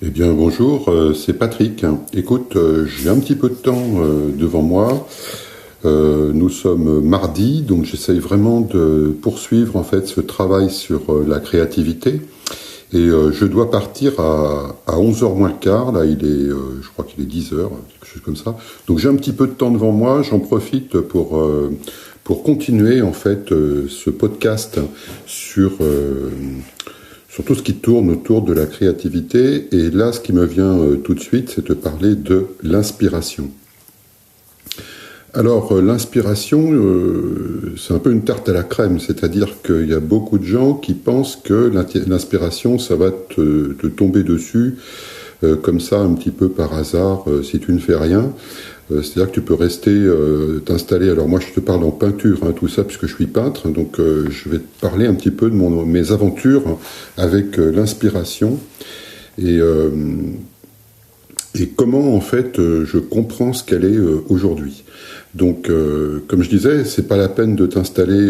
Eh bien bonjour, c'est Patrick. Écoute, j'ai un petit peu de temps devant moi. Nous sommes mardi, donc j'essaye vraiment de poursuivre en fait ce travail sur la créativité. Et je dois partir à 11h moins le quart. Là, je crois qu'il est 10h, quelque chose comme ça. Donc j'ai un petit peu de temps devant moi. J'en profite pour continuer en fait ce podcast sur tout ce qui tourne autour de la créativité. Et là, ce qui me vient tout de suite, c'est de parler de l'inspiration. Alors, l'inspiration, c'est un peu une tarte à la crème, c'est-à-dire qu'il y a beaucoup de gens qui pensent que l'inspiration, ça va te tomber dessus, comme ça, un petit peu par hasard, si tu ne fais rien. C'est-à-dire que tu peux rester, t'installer. Alors moi, je te parle en peinture, tout ça, puisque je suis peintre. Donc, je vais te parler un petit peu de mes aventures avec l'inspiration et comment, en fait, je comprends ce qu'elle est aujourd'hui. Donc, comme je disais, c'est pas la peine de t'installer.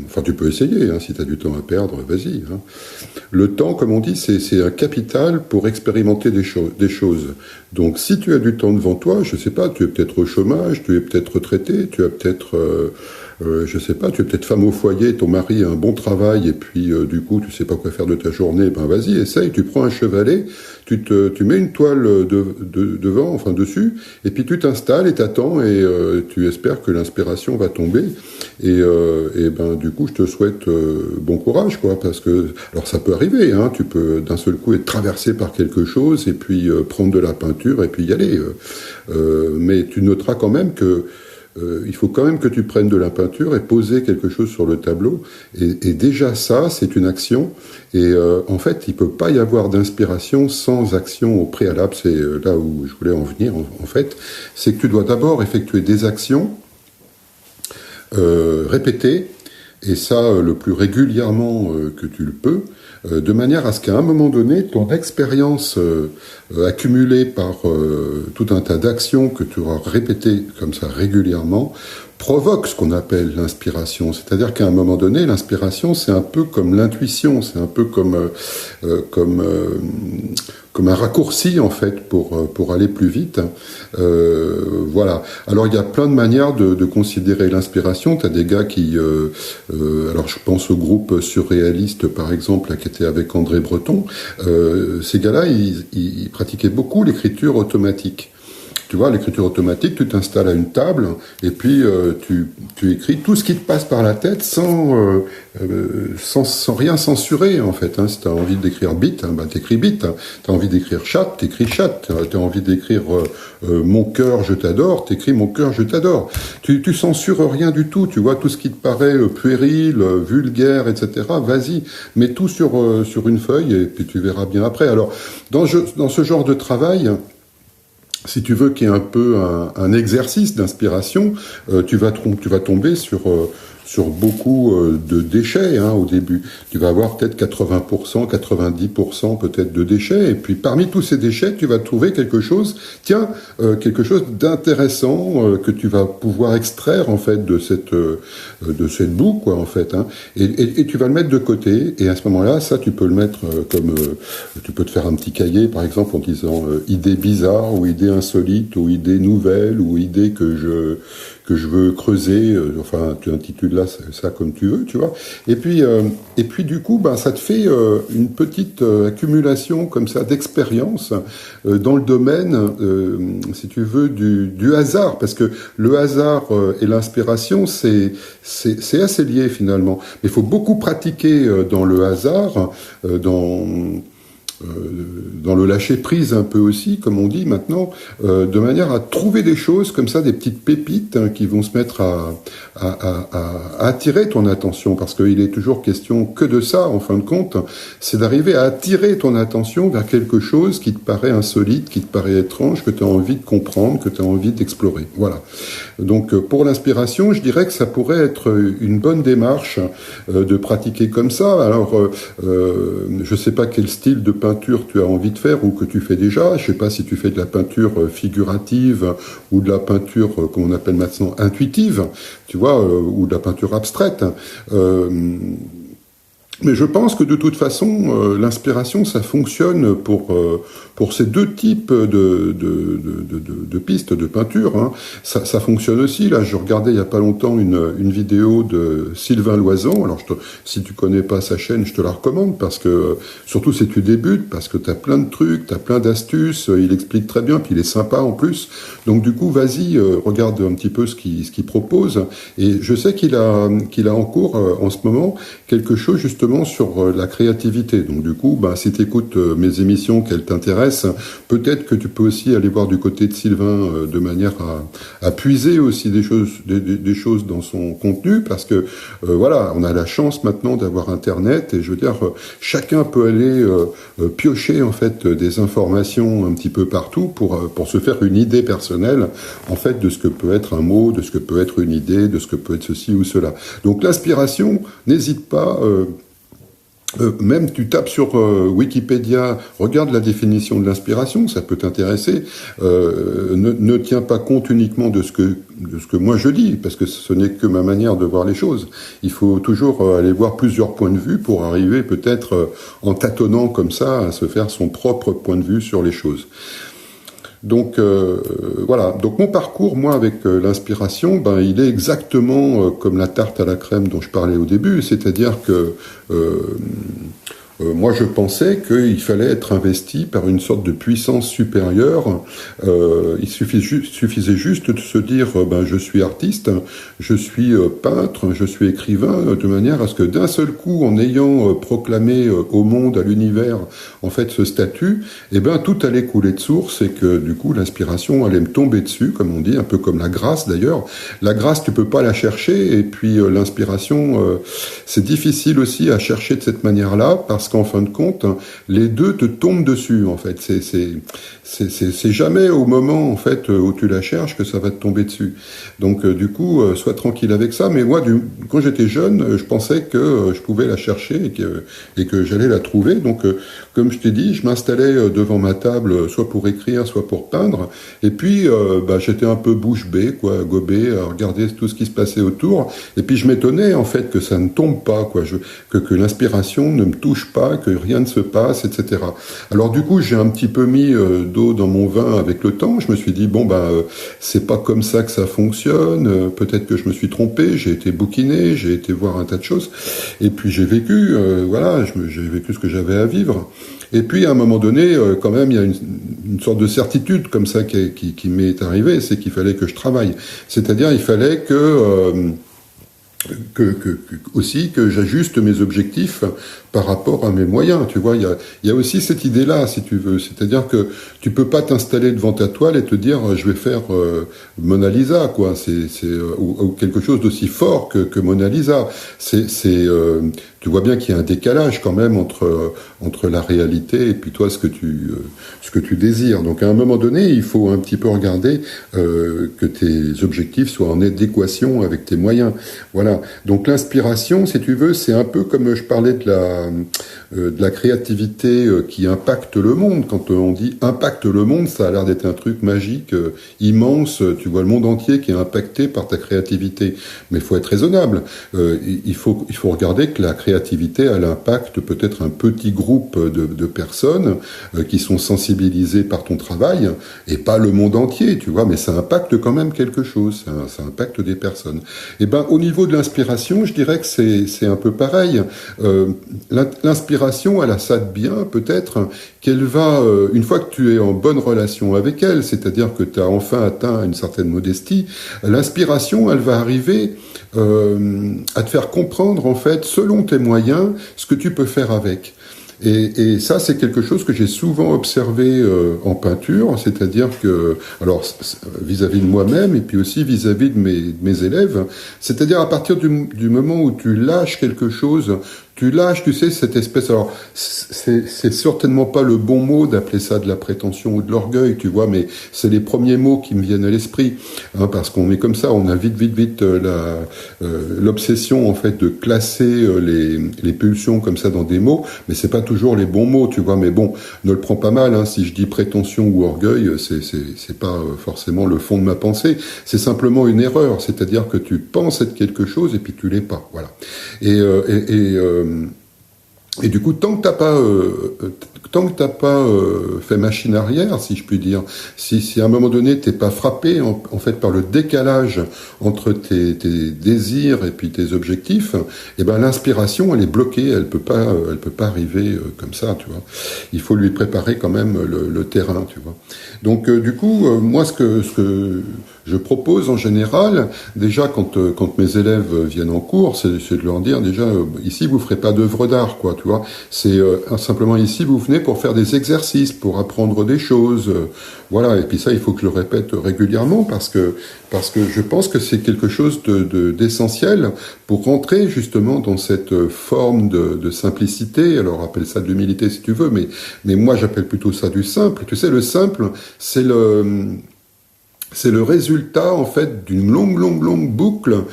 Enfin, tu peux essayer, si tu as du temps à perdre, vas-y. Le temps, comme on dit, c'est un capital pour expérimenter des choses. Donc, si tu as du temps devant toi, je sais pas, tu es peut-être au chômage, tu es peut-être retraité, tu as peut-être, je sais pas, tu es peut-être femme au foyer, ton mari a un bon travail et puis du coup, tu sais pas quoi faire de ta journée. Ben, vas-y, essaye. Tu prends un chevalet, tu mets une toile devant, enfin dessus, et puis tu t'installes et t'attends et tu espères que l'inspiration va tomber. Et ben du coup, je te souhaite bon courage, quoi, parce que alors ça peut arriver, tu peux d'un seul coup être traversé par quelque chose et puis prendre de la peinture et puis y aller. Mais tu noteras quand même que il faut quand même que tu prennes de la peinture et poser quelque chose sur le tableau. Et déjà ça, c'est une action. Et en fait, il peut pas y avoir d'inspiration sans action au préalable. C'est là où je voulais en venir, en fait. C'est que tu dois d'abord effectuer des actions répétées, et ça le plus régulièrement que tu le peux, de manière à ce qu'à un moment donné, ton expérience accumulée par tout un tas d'actions que tu auras répétées comme ça régulièrement, provoque ce qu'on appelle l'inspiration. C'est-à-dire qu'à un moment donné, l'inspiration, c'est un peu comme l'intuition, c'est un peu comme un raccourci, en fait, pour aller plus vite. Voilà. Alors, il y a plein de manières de considérer l'inspiration. Tu as des gars qui... alors, je pense au groupe surréaliste, par exemple, là, qui était avec André Breton. Ces gars-là, ils pratiquaient beaucoup l'écriture automatique. Tu vois, l'écriture automatique, tu t'installes à une table et puis tu écris tout ce qui te passe par la tête sans rien censurer, en fait. Si tu as envie d'écrire bite, t'écris bite. Tu as envie d'écrire chat, t'écris chat. Tu as envie d'écrire mon cœur, je t'adore, t'écris mon cœur, je t'adore. Tu censures rien du tout, tu vois, tout ce qui te paraît puéril, vulgaire, etc. Vas-y, mets tout sur une feuille et puis tu verras bien après. Alors, dans ce genre de travail, si tu veux qu'il y ait un peu un exercice d'inspiration, tu vas tomber sur beaucoup de déchets au début. Tu vas avoir peut-être 80%, 90% peut-être de déchets, et puis parmi tous ces déchets, tu vas trouver quelque chose d'intéressant que tu vas pouvoir extraire en fait de cette boue, quoi, en fait. Et tu vas le mettre de côté, et à ce moment-là, ça tu peux le mettre tu peux te faire un petit cahier, par exemple, en disant idée bizarre ou idée insolite ou idée nouvelle ou idée que je veux creuser, enfin tu intitules là ça comme tu veux, tu vois. Et puis du coup, ça te fait une petite accumulation comme ça d'expérience dans le domaine, si tu veux, du hasard, parce que le hasard et l'inspiration, c'est assez lié finalement. Mais il faut beaucoup pratiquer dans le hasard, dans le lâcher-prise un peu aussi, comme on dit maintenant, de manière à trouver des choses comme ça, des petites pépites qui vont se mettre à attirer ton attention, parce qu'il est toujours question que de ça, en fin de compte, c'est d'arriver à attirer ton attention vers quelque chose qui te paraît insolite, qui te paraît étrange, que tu as envie de comprendre, que tu as envie d'explorer. Voilà. Donc pour l'inspiration, je dirais que ça pourrait être une bonne démarche de pratiquer comme ça. Alors, je sais pas quel style de peinture tu as envie de faire ou que tu fais déjà. Je sais pas si tu fais de la peinture figurative ou de la peinture qu'on appelle maintenant intuitive, tu vois, ou de la peinture abstraite. Mais je pense que de toute façon, l'inspiration, ça fonctionne pour ces deux types de pistes de peinture. Hein. Ça fonctionne aussi. Là, je regardais il y a pas longtemps une vidéo de Sylvain Loisan. Alors, si tu connais pas sa chaîne, je te la recommande parce que, surtout si tu débutes, parce que t'as plein de trucs, t'as plein d'astuces. Il explique très bien, puis il est sympa en plus. Donc, du coup, vas-y, regarde un petit peu ce qu'il propose. Et je sais qu'il a en cours en ce moment quelque chose justement sur la créativité. Donc du coup, si tu écoutes mes émissions, qu'elles t'intéressent, peut-être que tu peux aussi aller voir du côté de Sylvain de manière à puiser aussi des choses dans son contenu, parce que voilà, on a la chance maintenant d'avoir Internet, et je veux dire, chacun peut aller piocher en fait des informations un petit peu partout pour se faire une idée personnelle en fait de ce que peut être un mot, de ce que peut être une idée, de ce que peut être ceci ou cela. Donc l'inspiration, n'hésite pas. Même tu tapes sur Wikipédia, regarde la définition de l'inspiration, ça peut t'intéresser. Ne tiens pas compte uniquement de ce que moi je dis, parce que ce n'est que ma manière de voir les choses. Il faut toujours aller voir plusieurs points de vue pour arriver peut-être en tâtonnant comme ça à se faire son propre point de vue sur les choses. Donc voilà. Donc mon parcours, moi, avec l'inspiration, il est exactement comme la tarte à la crème dont je parlais au début, c'est-à-dire que moi, je pensais qu'il fallait être investi par une sorte de puissance supérieure. Il suffisait juste de se dire, je suis artiste, je suis peintre, je suis écrivain, de manière à ce que d'un seul coup, en ayant proclamé au monde, à l'univers, en fait, ce statut, tout allait couler de source et que, du coup, l'inspiration allait me tomber dessus, comme on dit, un peu comme la grâce d'ailleurs. La grâce, tu peux pas la chercher, et puis l'inspiration, c'est difficile aussi à chercher de cette manière-là, parce qu'en fin de compte, les deux te tombent dessus, en fait. C'est jamais au moment, en fait, où tu la cherches que ça va te tomber dessus. Donc, du coup, sois tranquille avec ça. Mais moi, quand j'étais jeune, je pensais que je pouvais la chercher et que j'allais la trouver. Donc, comme je t'ai dit, je m'installais devant ma table, soit pour écrire, soit pour peindre. Et puis, j'étais un peu bouche bée, quoi, gobé, à regarder tout ce qui se passait autour. Et puis, je m'étonnais, en fait, que ça ne tombe pas, quoi, que l'inspiration ne me touche pas, que rien ne se passe, etc. Alors, du coup, j'ai un petit peu mis d'eau dans mon vin avec le temps. Je me suis dit, c'est pas comme ça que ça fonctionne. Peut-être que je me suis trompé. J'ai été bouquiné, j'ai été voir un tas de choses. Et puis, j'ai vécu, j'ai vécu ce que j'avais à vivre. Et puis, à un moment donné, quand même, il y a une sorte de certitude comme ça qui m'est arrivée, c'est qu'il fallait que je travaille. C'est-à-dire, il fallait aussi que j'ajuste mes objectifs par rapport à mes moyens, tu vois, il y a aussi cette idée-là, si tu veux, c'est-à-dire que tu peux pas t'installer devant ta toile et te dire je vais faire Mona Lisa, quoi, ou quelque chose d'aussi fort que Mona Lisa. Tu vois bien qu'il y a un décalage quand même entre la réalité et puis toi ce que tu désires. Donc à un moment donné, il faut un petit peu regarder que tes objectifs soient en adéquation avec tes moyens. Voilà. Donc l'inspiration, si tu veux, c'est un peu comme je parlais de la créativité qui impacte le monde. Quand on dit impacte le monde, ça a l'air d'être un truc magique, immense. Tu vois le monde entier qui est impacté par ta créativité. Mais il faut être raisonnable. Il faut regarder que la créativité, elle impacte peut-être un petit groupe de personnes qui sont sensibilisées par ton travail et pas le monde entier, tu vois. Mais ça impacte quand même quelque chose. Ça impacte des personnes. Et au niveau de l'inspiration, je dirais que c'est un peu pareil. L'inspiration, elle a ça de bien, peut-être, qu'elle va, une fois que tu es en bonne relation avec elle, c'est-à-dire que tu as enfin atteint une certaine modestie, l'inspiration, elle va arriver à te faire comprendre, en fait, selon tes moyens, ce que tu peux faire avec. Et ça, c'est quelque chose que j'ai souvent observé en peinture, c'est-à-dire que, alors vis-à-vis de moi-même et puis aussi vis-à-vis de mes élèves, c'est-à-dire à partir du moment où tu lâches quelque chose, tu lâches, tu sais, cette espèce... Alors, c'est certainement pas le bon mot d'appeler ça de la prétention ou de l'orgueil, tu vois, mais c'est les premiers mots qui me viennent à l'esprit, hein, parce qu'on est comme ça, on a vite l'obsession, en fait, de classer les pulsions comme ça dans des mots, mais c'est pas toujours les bons mots, tu vois, mais bon, ne le prends pas mal, hein, si je dis prétention ou orgueil, c'est pas forcément le fond de ma pensée, c'est simplement une erreur, c'est-à-dire que tu penses être quelque chose et puis tu l'es pas, voilà. Et du coup, tant que t'as pas fait machine arrière, si je puis dire, si à un moment donné t'es pas frappé en fait par le décalage entre tes désirs et puis tes objectifs, eh ben l'inspiration elle est bloquée, elle peut pas arriver comme ça, tu vois. Il faut lui préparer quand même le terrain, tu vois. Donc du coup, moi ce que je propose en général, déjà quand mes élèves viennent en cours, c'est de leur dire déjà ici vous ferez pas d'œuvre d'art, quoi, tu vois. C'est simplement ici vous venez pour faire des exercices, pour apprendre des choses, voilà. Et puis ça il faut que je le répète régulièrement parce que je pense que c'est quelque chose d'essentiel pour rentrer justement dans cette forme de simplicité. Alors appelle ça de l'humilité si tu veux, mais moi j'appelle plutôt ça du simple. Tu sais, le simple, c'est le résultat en fait d'une longue boucle.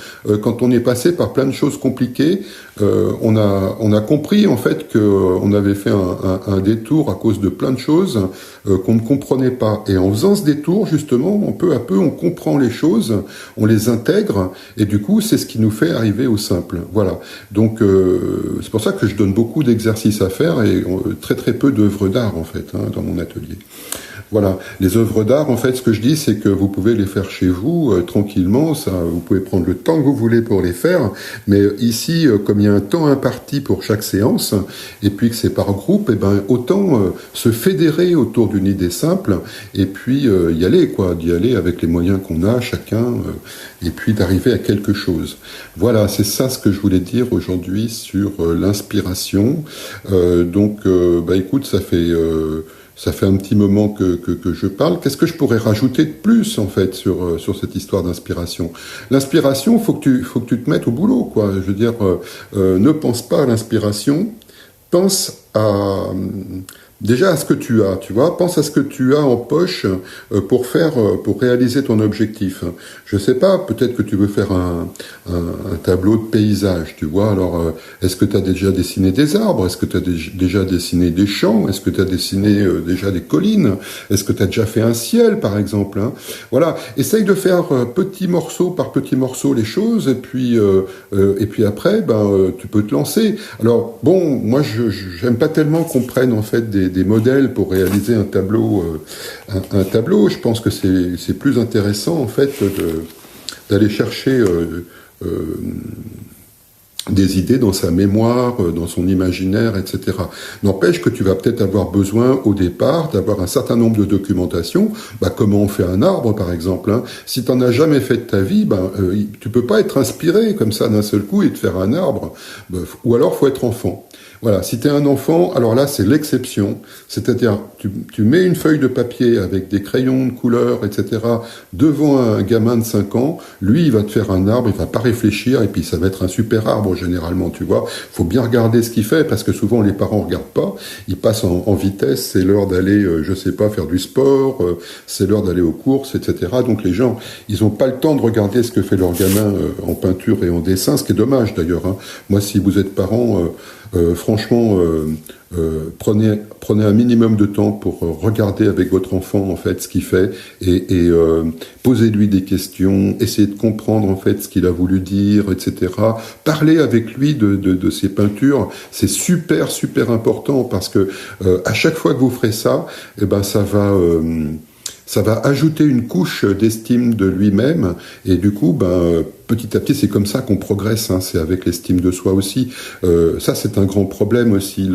Quand on est passé par plein de choses compliquées, on a compris en fait que on avait fait un détour à cause de plein de choses qu'on ne comprenait pas. Et en faisant ce détour, justement, peu à peu, on comprend les choses, on les intègre, et du coup, c'est ce qui nous fait arriver au simple. Voilà. Donc, c'est pour ça que je donne beaucoup d'exercices à faire et très peu d'œuvres d'art en fait dans mon atelier. Voilà, les œuvres d'art, en fait, ce que je dis, c'est que vous pouvez les faire chez vous, tranquillement, ça, vous pouvez prendre le temps que vous voulez pour les faire, mais ici, comme il y a un temps imparti pour chaque séance, et puis que c'est par groupe, et ben, autant se fédérer autour d'une idée simple, et puis y aller, quoi, d'y aller avec les moyens qu'on a, chacun, et puis d'arriver à quelque chose. Voilà, c'est ça ce que je voulais dire aujourd'hui sur l'inspiration. Donc, bah écoute, ça fait un petit moment que je parle. Qu'est-ce que je pourrais rajouter de plus, en fait, sur cette histoire d'inspiration? L'inspiration, faut que tu te mettes au boulot, quoi. Je veux dire, ne pense pas à l'inspiration, pense déjà à ce que tu as, tu vois, pense à ce que tu as en poche pour réaliser ton objectif. Je sais pas, peut-être que tu veux faire un tableau de paysage, tu vois. Alors, est-ce que tu as déjà dessiné des arbres? Est-ce que tu as déjà dessiné des champs? Est-ce que tu as dessiné déjà des collines? Est-ce que tu as déjà fait un ciel, par exemple, hein? Voilà, essaye de faire petit morceau par petit morceau les choses, et puis après, tu peux te lancer. Alors, bon, moi, j'aime pas tellement qu'on prenne en fait des modèles pour réaliser un tableau. Un tableau, je pense que c'est plus intéressant en fait d'aller chercher des idées dans sa mémoire, dans son imaginaire, etc. N'empêche que tu vas peut-être avoir besoin au départ d'avoir un certain nombre de documentation. Comment on fait un arbre, par exemple, hein. Si tu n'en as jamais fait de ta vie, tu peux pas être inspiré comme ça d'un seul coup et te faire un arbre. Ou alors faut être enfant. Voilà, si tu es un enfant, alors là, c'est l'exception. C'est-à-dire, tu mets une feuille de papier avec des crayons de couleur, etc., devant un gamin de 5 ans, lui, il va te faire un arbre, il va pas réfléchir, et puis ça va être un super arbre, généralement, tu vois. Faut bien regarder ce qu'il fait, parce que souvent, les parents regardent pas. Ils passent en vitesse, c'est l'heure d'aller, je sais pas, faire du sport, c'est l'heure d'aller aux courses, etc. Donc, les gens, ils ont pas le temps de regarder ce que fait leur gamin en peinture et en dessin, ce qui est dommage, d'ailleurs, hein. Moi, si vous êtes parent... franchement, prenez un minimum de temps pour regarder avec votre enfant en fait ce qu'il fait et posez-lui des questions, essayez de comprendre en fait ce qu'il a voulu dire, etc. Parlez avec lui de ses peintures, c'est super important parce que à chaque fois que vous ferez ça, ça va ajouter une couche d'estime de lui-même et du coup, petit à petit, c'est comme ça qu'on progresse, hein, c'est avec l'estime de soi aussi. Ça, c'est un grand problème aussi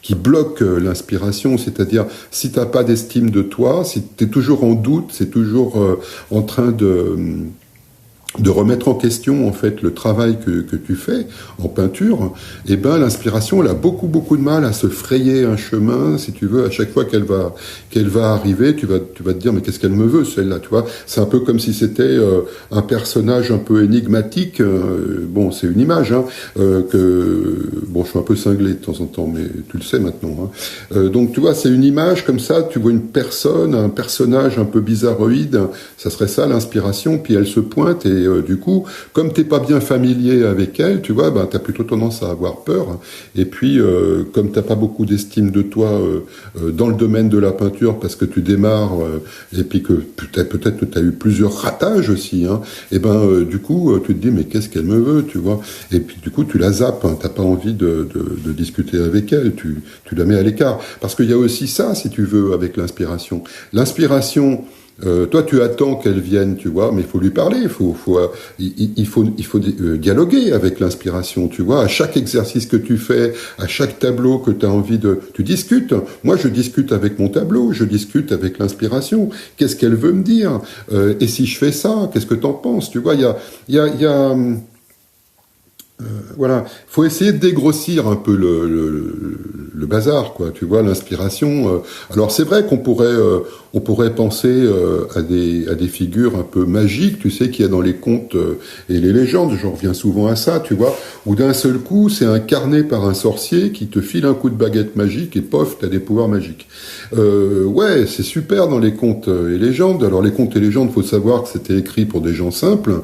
qui bloque l'inspiration, c'est-à-dire si t'as pas d'estime de toi, si t'es toujours en doute, c'est toujours en train de remettre en question en fait le travail que tu fais en peinture, l'inspiration elle a beaucoup de mal à se frayer un chemin, si tu veux, à chaque fois qu'elle va arriver, tu vas te dire mais qu'est-ce qu'elle me veut celle-là, tu vois, c'est un peu comme si c'était un personnage un peu énigmatique, c'est une image hein, je suis un peu cinglé de temps en temps mais tu le sais maintenant hein. Donc tu vois, c'est une image comme ça, tu vois une personne, un personnage un peu bizarroïde, ça serait ça l'inspiration, puis elle se pointe et Et du coup, comme t'es pas bien familier avec elle, tu vois, ben t'as plutôt tendance à avoir peur. Et puis, comme t'as pas beaucoup d'estime de toi dans le domaine de la peinture, parce que tu démarres, et puis que peut-être que t'as eu plusieurs ratages aussi, hein, et ben du coup, tu te dis mais qu'est-ce qu'elle me veut, tu vois. Et puis du coup, tu la zappes, hein, t'as pas envie de discuter avec elle, tu la mets à l'écart. Parce qu'il y a aussi ça, si tu veux, avec l'inspiration. L'inspiration, toi, tu attends qu'elle vienne, tu vois, mais il faut lui parler, il faut dialoguer avec l'inspiration, tu vois. À chaque exercice que tu fais, à chaque tableau que tu as envie tu discutes. Moi, je discute avec mon tableau, je discute avec l'inspiration. Qu'est-ce qu'elle veut me dire? Et si je fais ça, qu'est-ce que t'en penses? Tu vois, il y a voilà, faut essayer de dégrossir un peu le bazar, quoi. Tu vois, l'inspiration. Alors c'est vrai qu'on pourrait penser à des figures un peu magiques, tu sais, qu'il y a dans les contes et les légendes. J'en reviens souvent à ça, tu vois, où d'un seul coup, c'est incarné par un sorcier qui te file un coup de baguette magique et pof, t'as des pouvoirs magiques. Ouais, c'est super dans les contes et légendes. Alors les contes et légendes, faut savoir que c'était écrit pour des gens simples,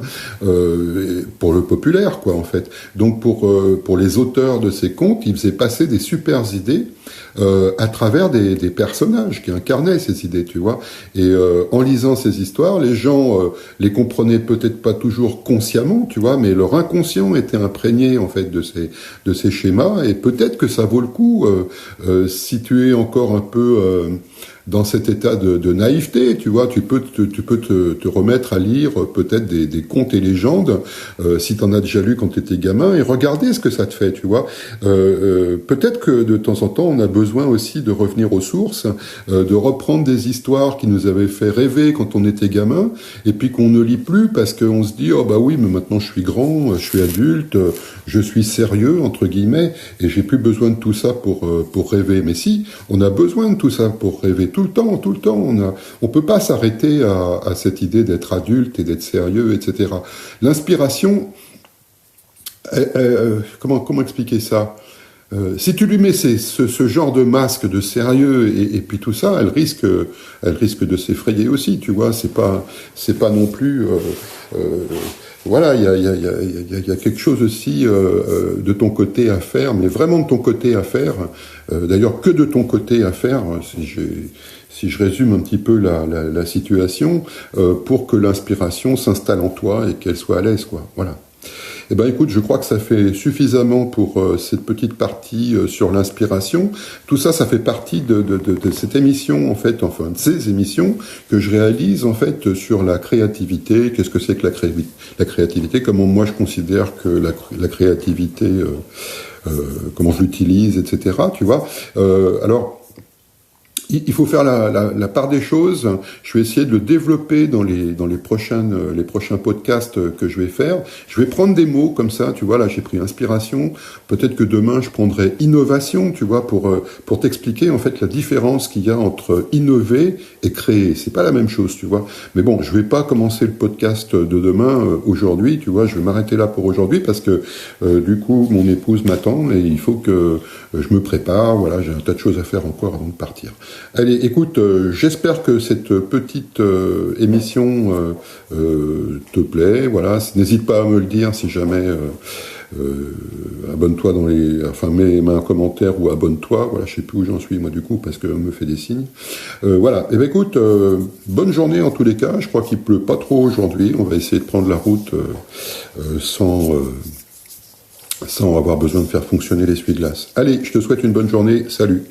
pour le populaire, quoi, en fait. Donc pour les auteurs de ces contes, ils faisaient passer des super idées à travers des personnages qui incarnaient ces idées, tu vois. Et en lisant ces histoires, les gens les comprenaient peut-être pas toujours consciemment, tu vois, mais leur inconscient était imprégné en fait de ces schémas. Et peut-être que ça vaut le coup si tu es encore un peu dans cet état de naïveté, tu vois, tu peux te remettre à lire peut-être des contes et légendes, si t'en as déjà lu quand t'étais gamin, et regarder ce que ça te fait, tu vois. Peut-être que de temps en temps, on a besoin aussi de revenir aux sources, de reprendre des histoires qui nous avaient fait rêver quand on était gamin, et puis qu'on ne lit plus parce qu'on se dit, oh bah oui, mais maintenant je suis grand, je suis adulte, je suis sérieux, entre guillemets, et j'ai plus besoin de tout ça pour rêver. Mais si, on a besoin de tout ça pour rêver. Tout le temps, on peut pas s'arrêter à cette idée d'être adulte et d'être sérieux, etc. L'inspiration, comment expliquer ça? Si tu lui mets ce genre de masque de sérieux et puis tout ça, elle risque de s'effrayer aussi, tu vois. C'est pas non plus. Voilà, il y a quelque chose aussi de ton côté à faire, mais vraiment de ton côté à faire. D'ailleurs, que de ton côté à faire, si je résume un petit peu la situation, pour que l'inspiration s'installe en toi et qu'elle soit à l'aise, quoi. Voilà. Eh ben, écoute, je crois que ça fait suffisamment pour cette petite partie sur l'inspiration. Tout ça, ça fait partie de cette émission, en fait, enfin, de ces émissions que je réalise, en fait, sur la créativité. Qu'est-ce que c'est que la créativité? Comment moi je considère que la créativité, comment je l'utilise, etc. Tu vois? Alors, il faut faire la part des choses. Je vais essayer de le développer dans les prochains podcasts que je vais faire. Je vais prendre des mots comme ça, tu vois. Là, j'ai pris inspiration. Peut-être que demain, je prendrai innovation, tu vois, pour t'expliquer en fait la différence qu'il y a entre innover et créer. C'est pas la même chose, tu vois. Mais bon, je vais pas commencer le podcast de demain aujourd'hui, tu vois. Je vais m'arrêter là pour aujourd'hui parce que du coup, mon épouse m'attend et il faut que je me prépare. Voilà, j'ai un tas de choses à faire encore avant de partir. Allez, écoute, j'espère que cette petite émission te plaît. Voilà, n'hésite pas à me le dire si jamais. Abonne-toi mets un commentaire ou abonne-toi. Voilà, je sais plus où j'en suis moi du coup parce qu'on me fait des signes. Voilà. Et ben écoute, bonne journée en tous les cas. Je crois qu'il pleut pas trop aujourd'hui. On va essayer de prendre la route sans avoir besoin de faire fonctionner l'essuie-glace. Allez, je te souhaite une bonne journée. Salut.